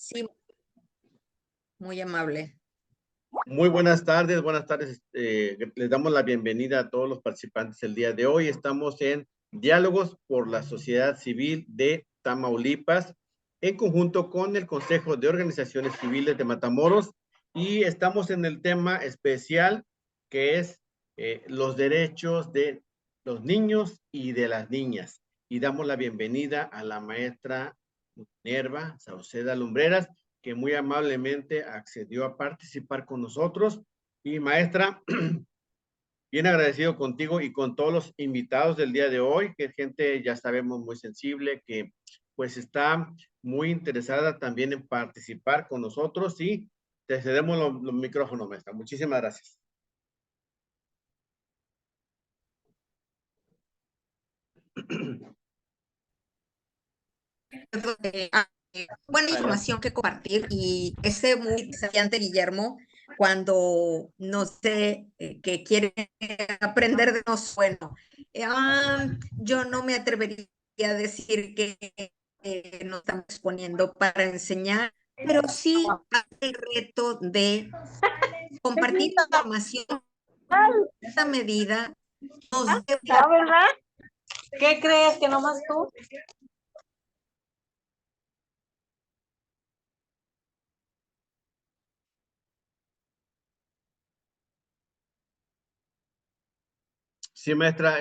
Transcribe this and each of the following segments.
Sí, muy amable. Muy buenas tardes, buenas tardes. Les damos la bienvenida a todos los participantes el día de hoy. Estamos en Diálogos por la Sociedad Civil de Tamaulipas, en conjunto con el Consejo de Organizaciones Civiles de Matamoros, y estamos en el tema especial que es los derechos de los niños y de las niñas. Y damos la bienvenida a la maestra Minerva Sauceda Lumbreras, que muy amablemente accedió a participar con nosotros. Y maestra, bien agradecido contigo y con todos los invitados del día de hoy, que es gente, ya sabemos, muy sensible, que pues está muy interesada también en participar con nosotros, y te cedemos los micrófonos, maestra. Muchísimas gracias. Buena información que compartir y ese muy desafiante Guillermo cuando no sé que quiere aprender de nos bueno. Yo no me atrevería a decir que nos estamos poniendo para enseñar, pero sí el reto de compartir información en esta medida nos debe. ¿Verdad? ¿Qué crees que nomás tú? Sí, maestra,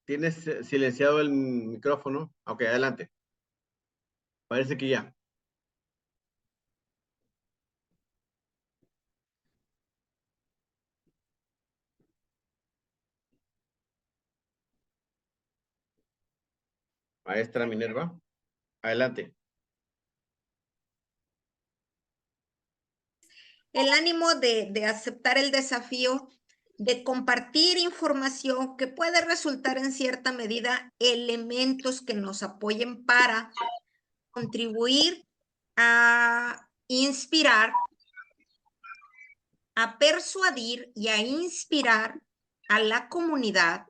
tienes silenciado el micrófono. Ok, adelante. Parece que ya. Maestra Minerva, adelante. El ánimo de aceptar el desafío de compartir información que puede resultar en cierta medida elementos que nos apoyen para contribuir a inspirar, a persuadir y a inspirar a la comunidad.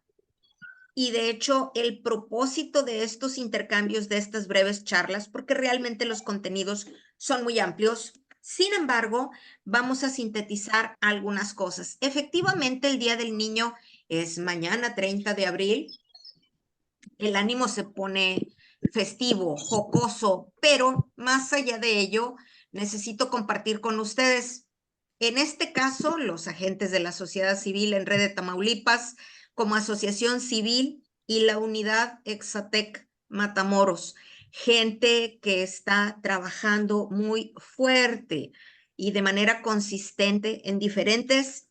Y de hecho, el propósito de estos intercambios, de estas breves charlas, porque realmente los contenidos son muy amplios. Sin embargo, vamos a sintetizar algunas cosas. Efectivamente, el Día del Niño es mañana, 30 de abril. El ánimo se pone festivo, jocoso, pero más allá de ello, necesito compartir con ustedes. En este caso, los agentes de la sociedad civil en Red de Tamaulipas, como asociación civil, y la unidad Exatec Matamoros, gente que está trabajando muy fuerte y de manera consistente en diferentes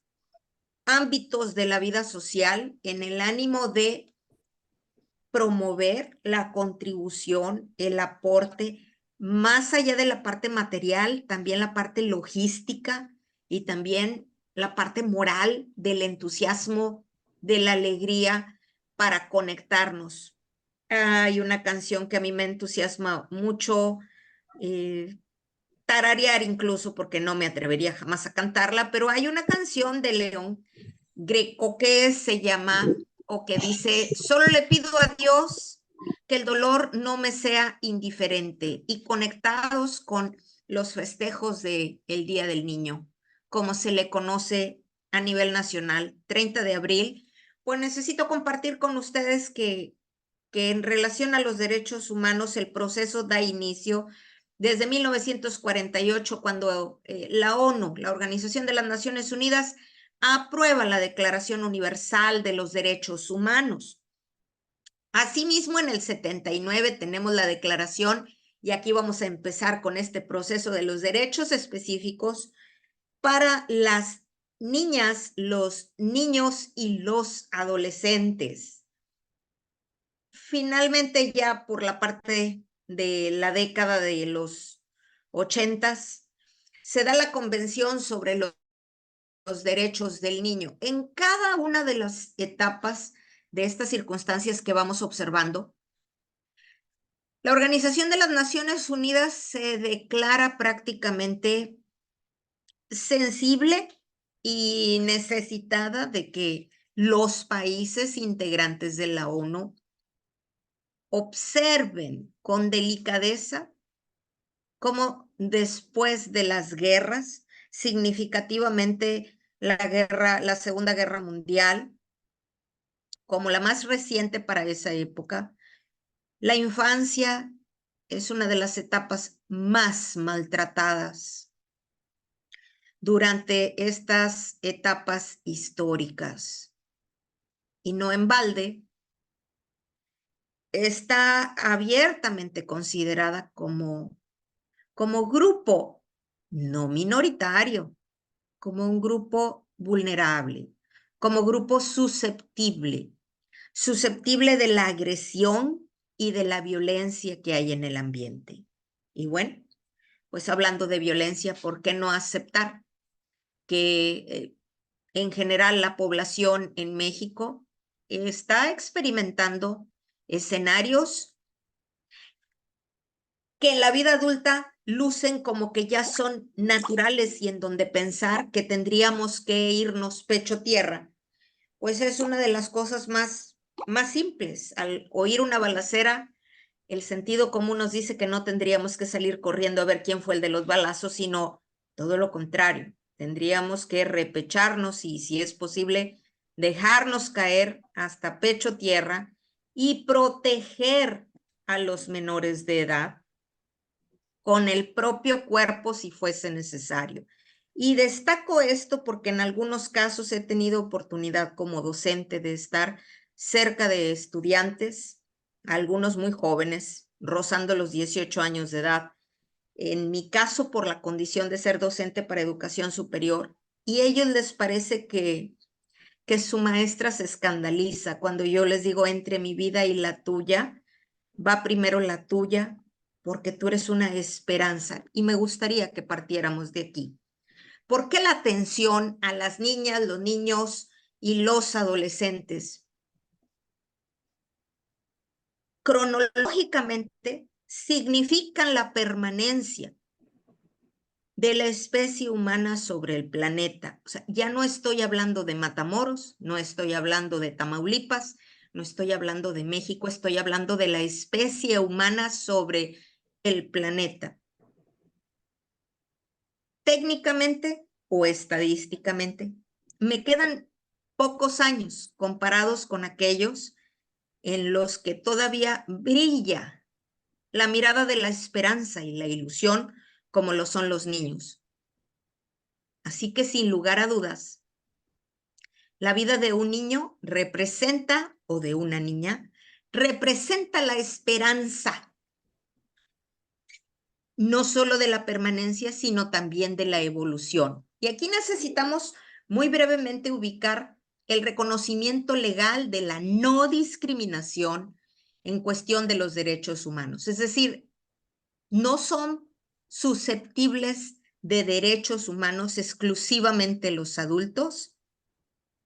ámbitos de la vida social, en el ánimo de promover la contribución, el aporte, más allá de la parte material, también la parte logística y también la parte moral del entusiasmo, de la alegría para conectarnos. Hay una canción que a mí me entusiasma mucho, tararear incluso, porque no me atrevería jamás a cantarla, pero hay una canción de León Greco que se llama o que dice, solo le pido a Dios que el dolor no me sea indiferente, y conectados con los festejos del Día del Niño, como se le conoce a nivel nacional, 30 de abril, pues necesito compartir con ustedes que en relación a los derechos humanos el proceso da inicio desde 1948, cuando la ONU, la Organización de las Naciones Unidas, aprueba la Declaración Universal de los Derechos Humanos. Asimismo, en el 79 tenemos la declaración, y aquí vamos a empezar con este proceso de los derechos específicos para las niñas, los niños y los adolescentes. Finalmente, ya por la parte de la década de los 80s, se da la Convención sobre los Derechos del Niño. En cada una de las etapas de estas circunstancias que vamos observando, la Organización de las Naciones Unidas se declara prácticamente sensible y necesitada de que los países integrantes de la ONU observen con delicadeza cómo después de las guerras, significativamente la Segunda Guerra Mundial, como la más reciente para esa época, la infancia es una de las etapas más maltratadas durante estas etapas históricas. Y no en balde, está abiertamente considerada como grupo no minoritario, como un grupo vulnerable, como grupo susceptible de la agresión y de la violencia que hay en el ambiente. Y bueno, pues hablando de violencia, ¿por qué no aceptar que en general la población en México está experimentando escenarios que en la vida adulta lucen como que ya son naturales y en donde pensar que tendríamos que irnos pecho tierra, pues es una de las cosas más simples. Al oír una balacera, el sentido común nos dice que no tendríamos que salir corriendo a ver quién fue el de los balazos, sino todo lo contrario. Tendríamos que repecharnos y, si es posible, dejarnos caer hasta pecho tierra y proteger a los menores de edad con el propio cuerpo si fuese necesario. Y destaco esto porque en algunos casos he tenido oportunidad como docente de estar cerca de estudiantes, algunos muy jóvenes, rozando los 18 años de edad. En mi caso, por la condición de ser docente para educación superior, y a ellos les parece que su maestra se escandaliza cuando yo les digo, entre mi vida y la tuya, va primero la tuya, porque tú eres una esperanza. Y me gustaría que partiéramos de aquí. ¿Por qué la atención a las niñas, los niños y los adolescentes? Cronológicamente significan la permanencia de la especie humana sobre el planeta. O sea, ya no estoy hablando de Matamoros, no estoy hablando de Tamaulipas, no estoy hablando de México, estoy hablando de la especie humana sobre el planeta. Técnicamente o estadísticamente, me quedan pocos años comparados con aquellos en los que todavía brilla la mirada de la esperanza y la ilusión como lo son los niños. Así que sin lugar a dudas, la vida de un niño representa, o de una niña, representa la esperanza, no solo de la permanencia, sino también de la evolución. Y aquí necesitamos muy brevemente ubicar el reconocimiento legal de la no discriminación en cuestión de los derechos humanos. Es decir, no son susceptibles de derechos humanos exclusivamente los adultos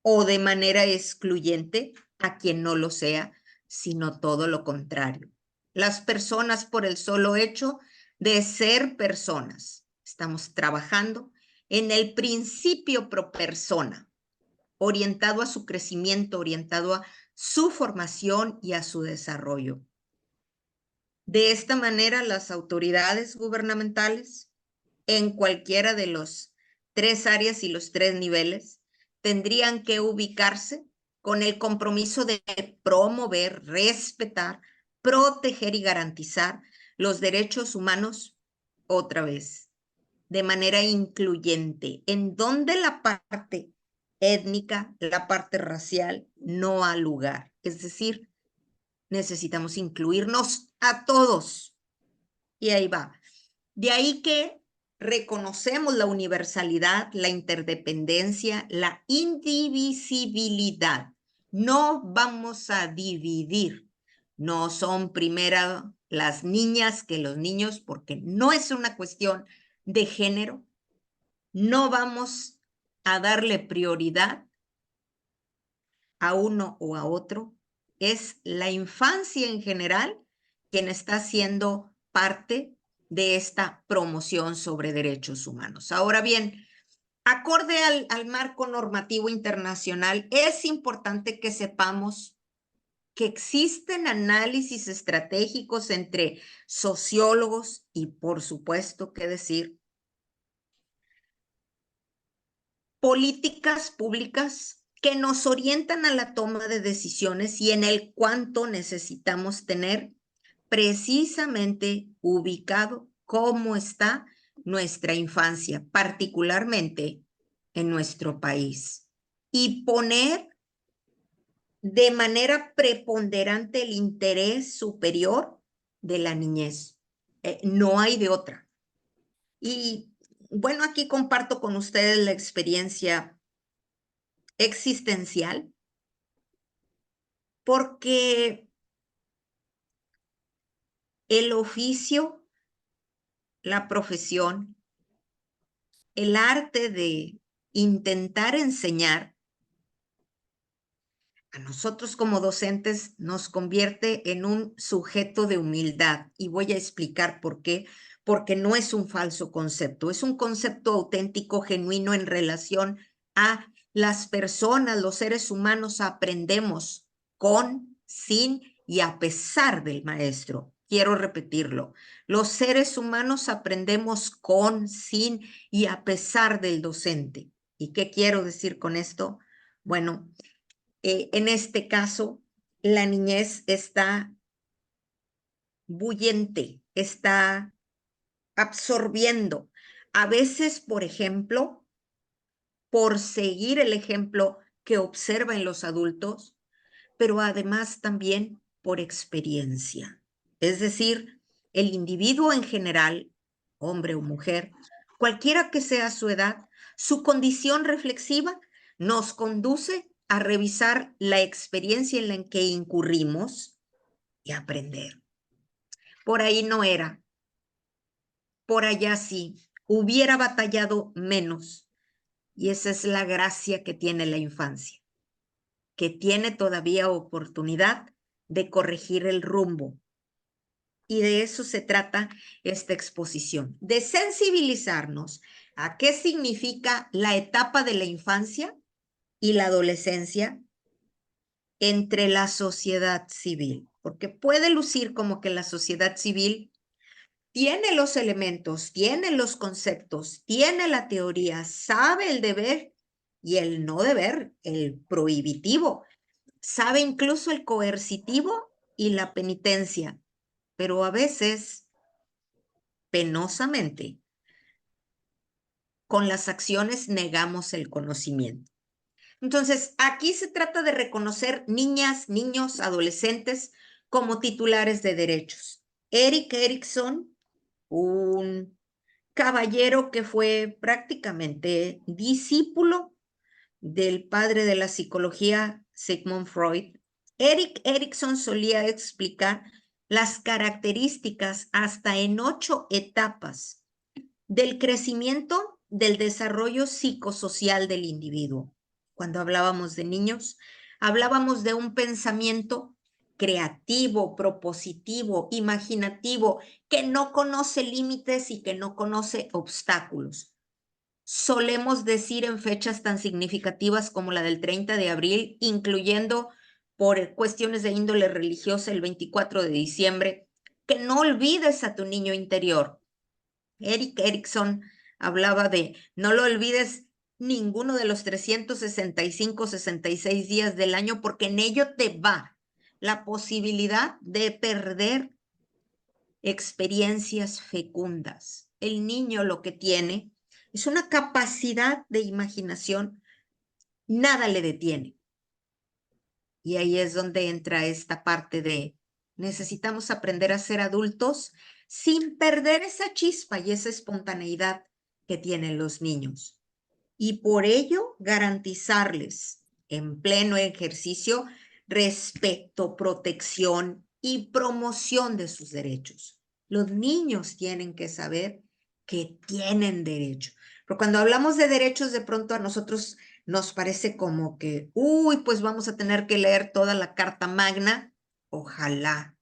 o de manera excluyente a quien no lo sea, sino todo lo contrario. Las personas, por el solo hecho de ser personas, estamos trabajando en el principio pro persona, orientado a su crecimiento, orientado a su formación y a su desarrollo. De esta manera, las autoridades gubernamentales, en cualquiera de los 3 áreas y los 3 niveles, tendrían que ubicarse con el compromiso de promover, respetar, proteger y garantizar los derechos humanos, otra vez, de manera incluyente, en donde la parte étnica, la parte racial, no ha lugar. Es decir, necesitamos incluirnos a todos. Y ahí va. De ahí que reconocemos la universalidad, la interdependencia, la indivisibilidad. No vamos a dividir. No son primero las niñas que los niños, porque no es una cuestión de género. No vamos a darle prioridad a uno o a otro. Es la infancia en general quien está siendo parte de esta promoción sobre derechos humanos. Ahora bien, acorde al marco normativo internacional, es importante que sepamos que existen análisis estratégicos entre sociólogos y, por supuesto, qué decir, políticas públicas que nos orientan a la toma de decisiones y en el cuánto necesitamos tener precisamente ubicado cómo está nuestra infancia, particularmente en nuestro país, y poner de manera preponderante el interés superior de la niñez. No hay de otra. Y bueno, aquí comparto con ustedes la experiencia existencial, porque el oficio, la profesión, el arte de intentar enseñar a nosotros como docentes nos convierte en un sujeto de humildad. Y voy a explicar por qué. Porque no es un falso concepto, es un concepto auténtico, genuino en relación a las personas, los seres humanos. Aprendemos con, sin y a pesar del maestro. Quiero repetirlo. Los seres humanos aprendemos con, sin y a pesar del docente. ¿Y qué quiero decir con esto? Bueno, en este caso, la niñez está bullente, está absorbiendo. A veces, por ejemplo, por seguir el ejemplo que observa en los adultos, pero además también por experiencia. Es decir, el individuo en general, hombre o mujer, cualquiera que sea su edad, su condición reflexiva nos conduce a revisar la experiencia en la que incurrimos y aprender. Por ahí no era, por allá sí, hubiera batallado menos. Y esa es la gracia que tiene la infancia, que tiene todavía oportunidad de corregir el rumbo. Y de eso se trata esta exposición, de sensibilizarnos a qué significa la etapa de la infancia y la adolescencia entre la sociedad civil, porque puede lucir como que la sociedad civil tiene los elementos, tiene los conceptos, tiene la teoría, sabe el deber y el no deber, el prohibitivo, sabe incluso el coercitivo y la penitencia, pero a veces, penosamente, con las acciones negamos el conocimiento. Entonces, aquí se trata de reconocer niñas, niños, adolescentes como titulares de derechos. Erik Erikson, un caballero que fue prácticamente discípulo del padre de la psicología, Sigmund Freud, Erik Erikson solía explicar las características hasta en 8 etapas del crecimiento, del desarrollo psicosocial del individuo. Cuando hablábamos de niños, hablábamos de un pensamiento creativo, propositivo, imaginativo, que no conoce límites y que no conoce obstáculos. Solemos decir en fechas tan significativas como la del 30 de abril, incluyendo por cuestiones de índole religiosa el 24 de diciembre, que no olvides a tu niño interior. Erik Erikson hablaba de no lo olvides ninguno de los 365, 66 días del año, porque en ello te va la posibilidad de perder experiencias fecundas. El niño lo que tiene es una capacidad de imaginación, nada le detiene. Y ahí es donde entra esta parte de necesitamos aprender a ser adultos sin perder esa chispa y esa espontaneidad que tienen los niños. Y por ello garantizarles en pleno ejercicio respeto, protección y promoción de sus derechos. Los niños tienen que saber que tienen derecho. Pero cuando hablamos de derechos, de pronto a nosotros nos parece como que, uy, pues vamos a tener que leer toda la Carta Magna. Ojalá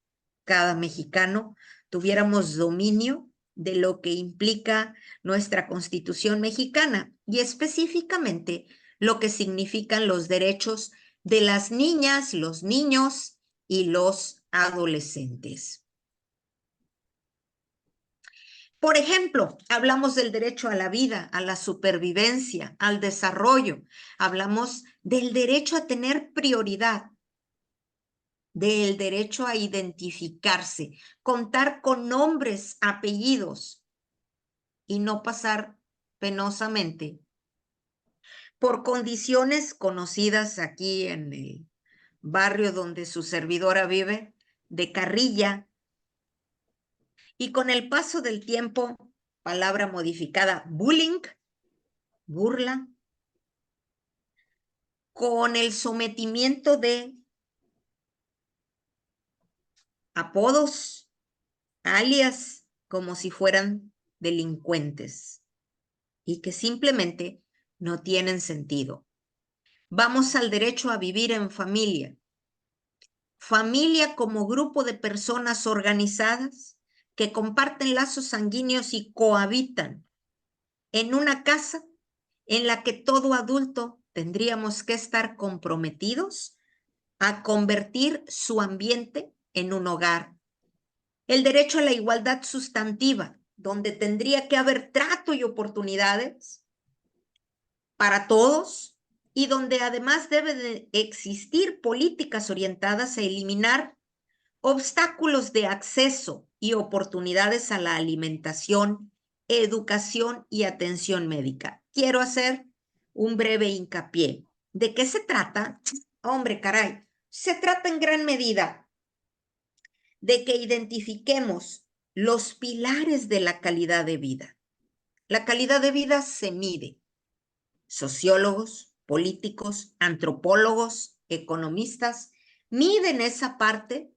cada mexicano tuviéramos dominio de lo que implica nuestra Constitución mexicana y específicamente lo que significan los derechos de las niñas, los niños y los adolescentes. Por ejemplo, hablamos del derecho a la vida, a la supervivencia, al desarrollo. Hablamos del derecho a tener prioridad, del derecho a identificarse, contar con nombres, apellidos y no pasar penosamente por condiciones conocidas aquí en el barrio donde su servidora vive, de carrilla. Y con el paso del tiempo, palabra modificada, bullying, burla, con el sometimiento de apodos, alias, como si fueran delincuentes y que simplemente no tienen sentido. Vamos al derecho a vivir en familia. Familia como grupo de personas organizadas que comparten lazos sanguíneos y cohabitan en una casa en la que todo adulto tendríamos que estar comprometidos a convertir su ambiente en un hogar. El derecho a la igualdad sustantiva, donde tendría que haber trato y oportunidades para todos y donde además debe de existir políticas orientadas a eliminar obstáculos de acceso y oportunidades a la alimentación, educación y atención médica. Quiero hacer un breve hincapié. ¿De qué se trata? Hombre, caray, se trata en gran medida de que identifiquemos los pilares de la calidad de vida. La calidad de vida se mide. Sociólogos, políticos, antropólogos, economistas miden esa parte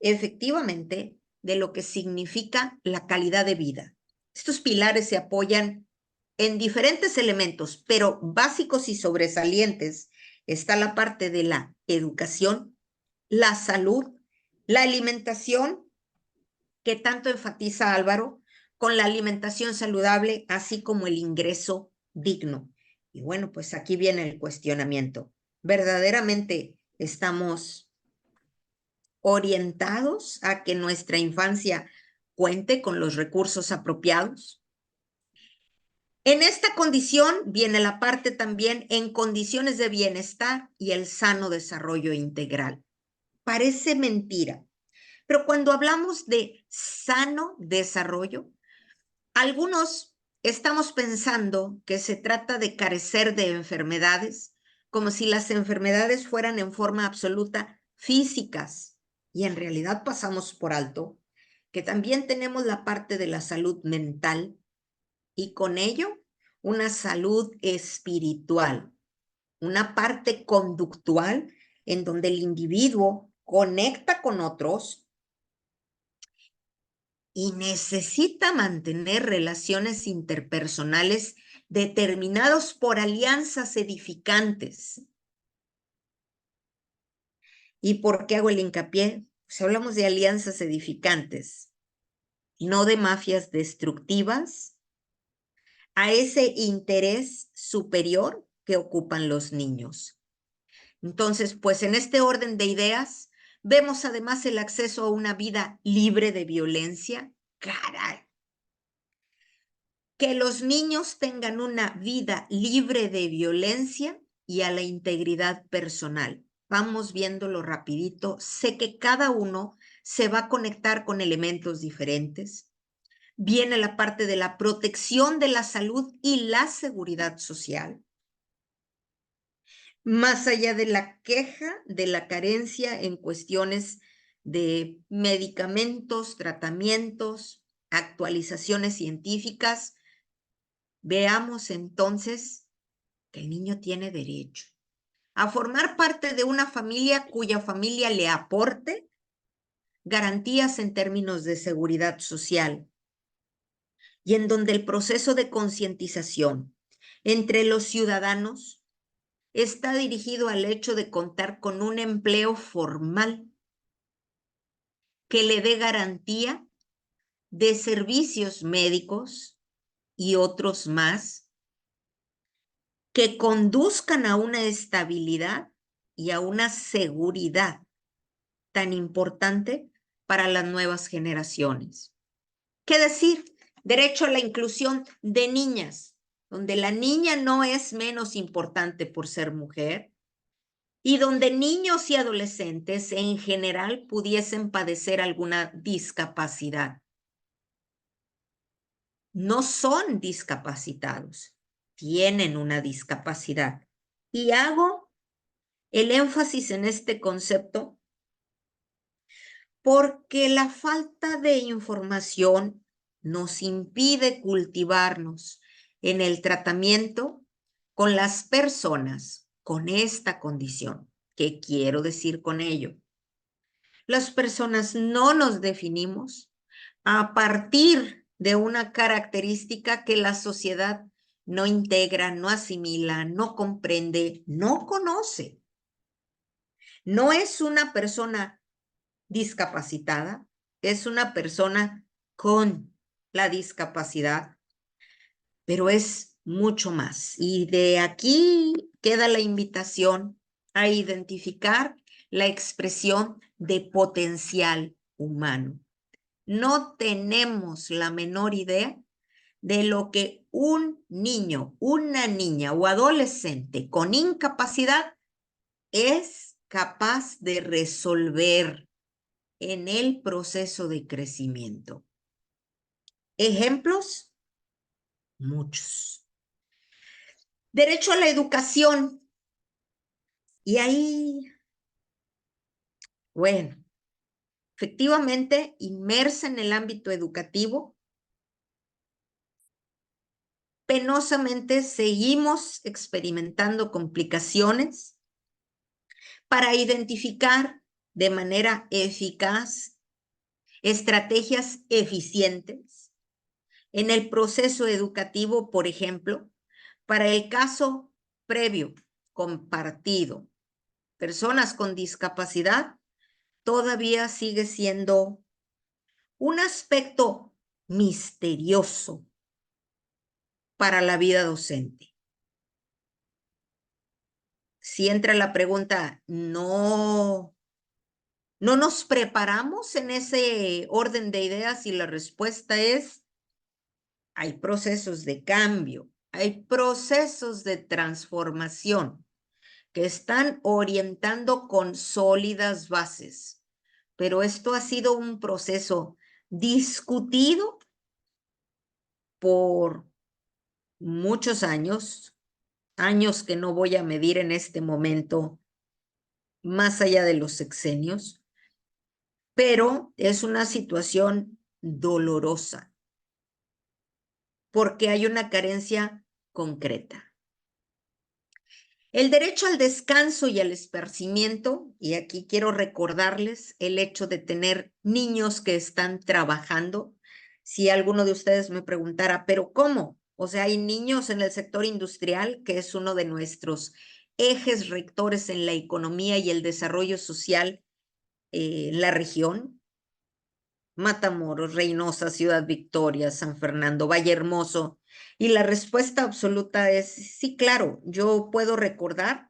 efectivamente de lo que significa la calidad de vida. Estos pilares se apoyan en diferentes elementos, pero básicos y sobresalientes está la parte de la educación, la salud, la alimentación, que tanto enfatiza Álvaro, con la alimentación saludable, así como el ingreso digno. Y bueno, pues aquí viene el cuestionamiento. ¿Verdaderamente estamos orientados a que nuestra infancia cuente con los recursos apropiados? En esta condición viene la parte también en condiciones de bienestar y el sano desarrollo integral. Parece mentira, pero cuando hablamos de sano desarrollo, algunos estamos pensando que se trata de carecer de enfermedades, como si las enfermedades fueran en forma absoluta físicas, y en realidad pasamos por alto que también tenemos la parte de la salud mental y con ello una salud espiritual, una parte conductual en donde el individuo conecta con otros y necesita mantener relaciones interpersonales determinados por alianzas edificantes. ¿Y por qué hago el hincapié? Pues hablamos de alianzas edificantes, no de mafias destructivas, a ese interés superior que ocupan los niños. Entonces, pues en este orden de ideas, vemos además el acceso a una vida libre de violencia. ¡Caray! Que los niños tengan una vida libre de violencia y a la integridad personal. Vamos viéndolo rapidito. Sé que cada uno se va a conectar con elementos diferentes. Viene la parte de la protección de la salud y la seguridad social. Más allá de la queja, de la carencia en cuestiones de medicamentos, tratamientos, actualizaciones científicas, veamos entonces que el niño tiene derecho a formar parte de una familia cuya familia le aporte garantías en términos de seguridad social y en donde el proceso de concientización entre los ciudadanos está dirigido al hecho de contar con un empleo formal que le dé garantía de servicios médicos y otros más que conduzcan a una estabilidad y a una seguridad tan importante para las nuevas generaciones. ¿Qué decir? Derecho a la inclusión de niñas, donde la niña no es menos importante por ser mujer y donde niños y adolescentes en general pudiesen padecer alguna discapacidad. No son discapacitados, tienen una discapacidad. Y hago el énfasis en este concepto porque la falta de información nos impide cultivarnos en el tratamiento con las personas con esta condición. ¿Qué quiero decir con ello? Las personas no nos definimos a partir de una característica que la sociedad no integra, no asimila, no comprende, no conoce. No es una persona discapacitada, es una persona con la discapacidad, pero es mucho más. Y de aquí queda la invitación a identificar la expresión de potencial humano. No tenemos la menor idea de lo que un niño, una niña o adolescente con incapacidad es capaz de resolver en el proceso de crecimiento. Ejemplos, muchos. Derecho a la educación. Y ahí, bueno, efectivamente, inmersa en el ámbito educativo, penosamente seguimos experimentando complicaciones para identificar de manera eficaz estrategias eficientes en el proceso educativo, por ejemplo, para el caso previo, compartido, personas con discapacidad, todavía sigue siendo un aspecto misterioso para la vida docente. Si entra la pregunta, ¿no nos preparamos en ese orden de ideas? Y la respuesta es, hay procesos de cambio, hay procesos de transformación que están orientando con sólidas bases. Pero esto ha sido un proceso discutido por muchos años, años que no voy a medir en este momento, más allá de los sexenios, pero es una situación dolorosa porque hay una carencia concreta. El derecho al descanso y al esparcimiento, y aquí quiero recordarles el hecho de tener niños que están trabajando. Si alguno de ustedes me preguntara, ¿pero cómo? O sea, hay niños en el sector industrial, que es uno de nuestros ejes rectores en la economía y el desarrollo social en la región. Matamoros, Reynosa, Ciudad Victoria, San Fernando, Valle Hermoso. Y la respuesta absoluta es, sí, claro, yo puedo recordar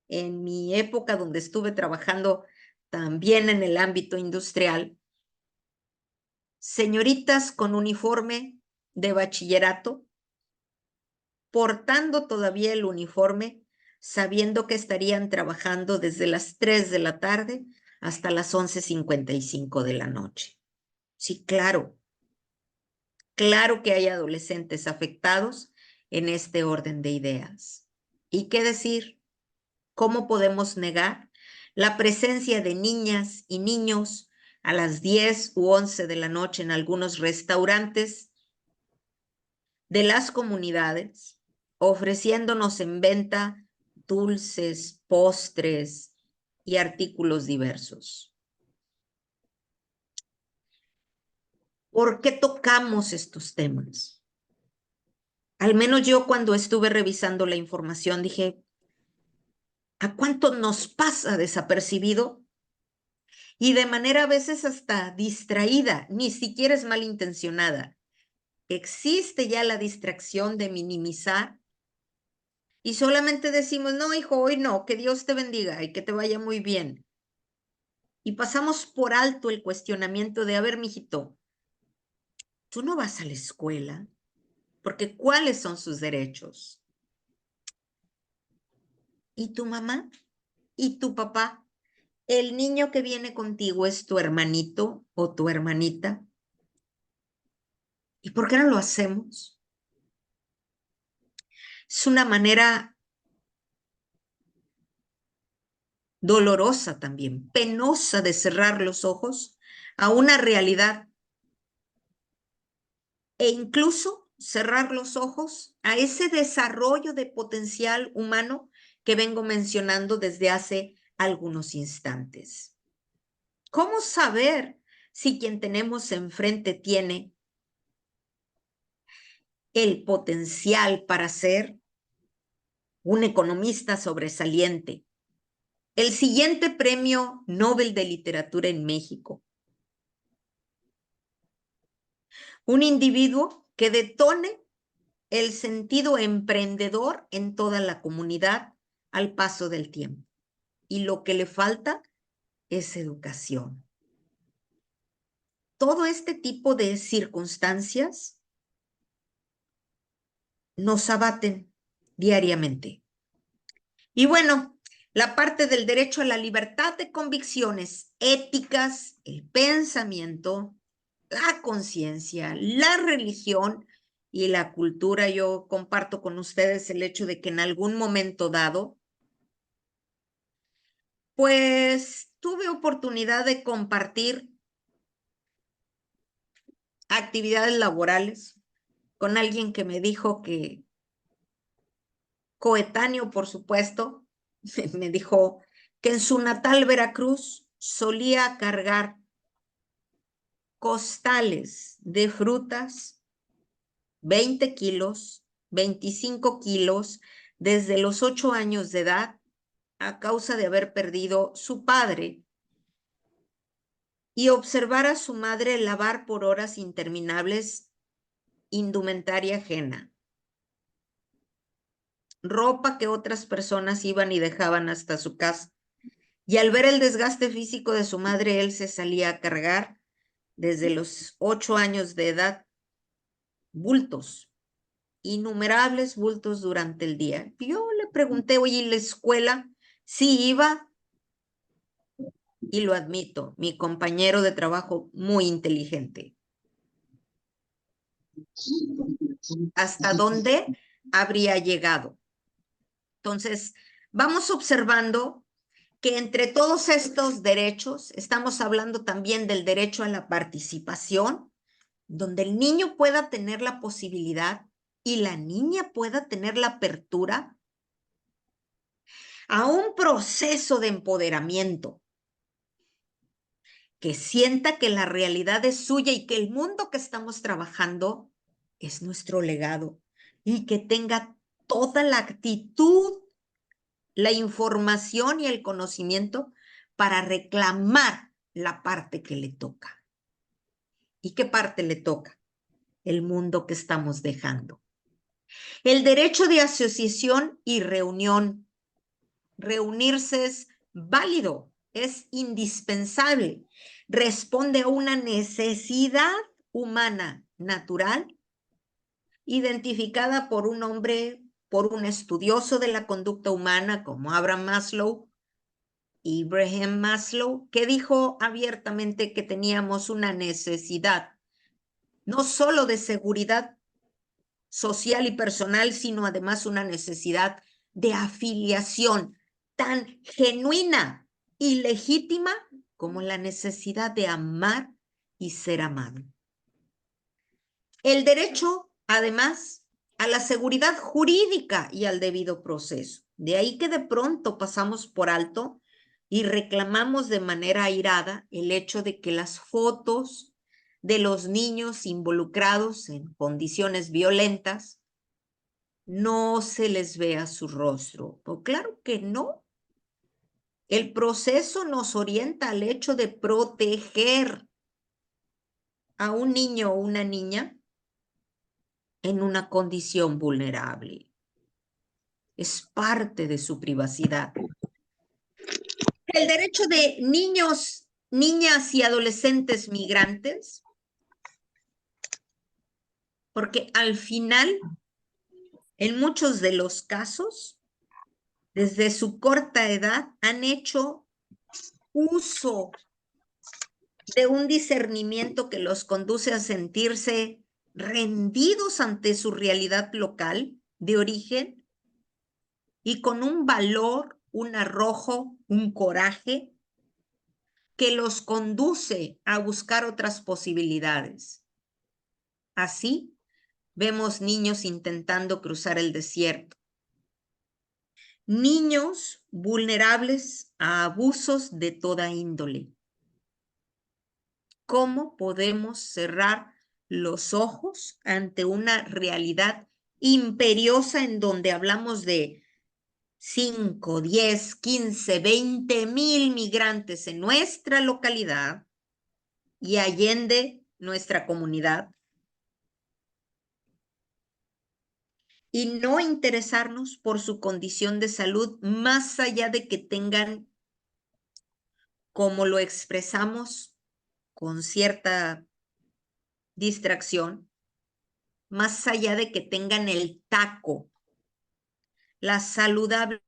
en mi época donde estuve trabajando también en el ámbito industrial, señoritas con uniforme de bachillerato, portando todavía el uniforme, sabiendo que estarían trabajando desde las 3 de la tarde hasta las 11:55 de la noche. Sí, claro, claro que hay adolescentes afectados en este orden de ideas. ¿Y qué decir? ¿Cómo podemos negar la presencia de niñas y niños a las 10 u 11 de la noche en algunos restaurantes de las comunidades, ofreciéndonos en venta dulces, postres y artículos diversos? ¿Por qué tocamos estos temas? Al menos yo cuando estuve revisando la información dije, ¿a cuánto nos pasa desapercibido? Y de manera a veces hasta distraída, ni siquiera es malintencionada. Existe ya la distracción de minimizar y solamente decimos, no, hijo, hoy no, que Dios te bendiga y que te vaya muy bien. y pasamos por alto el cuestionamiento de, a ver, mijito, tú no vas a la escuela, porque ¿cuáles son sus derechos? ¿Y tu mamá? ¿Y tu papá? ¿El niño que viene contigo es tu hermanito o tu hermanita? ¿Y por qué no lo hacemos? Es una manera dolorosa también, penosa de cerrar los ojos a una realidad e incluso cerrar los ojos a ese desarrollo de potencial humano que vengo mencionando desde hace algunos instantes. ¿Cómo saber si quien tenemos enfrente tiene el potencial para ser un economista sobresaliente, el siguiente premio Nobel de Literatura en México, un individuo que detone el sentido emprendedor en toda la comunidad al paso del tiempo? Y lo que le falta es educación. Todo este tipo de circunstancias nos abaten diariamente. Y bueno, la parte del derecho a la libertad de convicciones éticas, el pensamiento, la conciencia, la religión y la cultura. Yo comparto con ustedes el hecho de que en algún momento dado, pues tuve oportunidad de compartir actividades laborales con alguien que me dijo que, coetáneo por supuesto, me dijo que en su natal Veracruz solía cargar costales de frutas, 20 kilos, 25 kilos, desde los 8 años de edad, a causa de haber perdido su padre, y observar a su madre lavar por horas interminables indumentaria ajena, ropa que otras personas iban y dejaban hasta su casa. Y al ver el desgaste físico de su madre, él se salía a cargar desde los 8 años de edad bultos, innumerables bultos durante el día. Yo le pregunté, oye, ¿y la escuela? Sí iba, y lo admito, mi compañero de trabajo muy inteligente. ¿Hasta dónde habría llegado? Entonces, vamos observando que entre todos estos derechos, estamos hablando también del derecho a la participación, donde el niño pueda tener la posibilidad y la niña pueda tener la apertura a un proceso de empoderamiento, que sienta que la realidad es suya y que el mundo que estamos trabajando es nuestro legado, y que tenga toda la actitud, la información y el conocimiento para reclamar la parte que le toca. ¿Y qué parte le toca? El mundo que estamos dejando. El derecho de asociación y reunión. Reunirse es válido, es indispensable, responde a una necesidad humana natural, identificada por un hombre, por un estudioso de la conducta humana como Abraham Maslow, Abraham Maslow, que dijo abiertamente que teníamos una necesidad no solo de seguridad social y personal, sino además una necesidad de afiliación tan genuina y legítima como la necesidad de amar y ser amado. El derecho, además, a la seguridad jurídica y al debido proceso. De ahí que de pronto pasamos por alto y reclamamos de manera airada el hecho de que las fotos de los niños involucrados en condiciones violentas no se les vea su rostro. Pues claro que no. El proceso nos orienta al hecho de proteger a un niño o una niña en una condición vulnerable. Es parte de su privacidad. El derecho de niños niñas y adolescentes migrantes, porque al final, en muchos de los casos, desde su corta edad, han hecho uso de un discernimiento que los conduce a sentirse rendidos ante su realidad local de origen y con un valor, un arrojo, un coraje que los conduce a buscar otras posibilidades. Así, vemos niños intentando cruzar el desierto, niños vulnerables a abusos de toda índole. ¿Cómo podemos cerrar los ojos ante una realidad imperiosa en donde hablamos de 5, 10, 15, 20,000 migrantes en nuestra localidad y allende nuestra comunidad? Y no interesarnos por su condición de salud, más allá de que tengan, como lo expresamos con cierta distracción, más allá de que tengan el taco, la saludable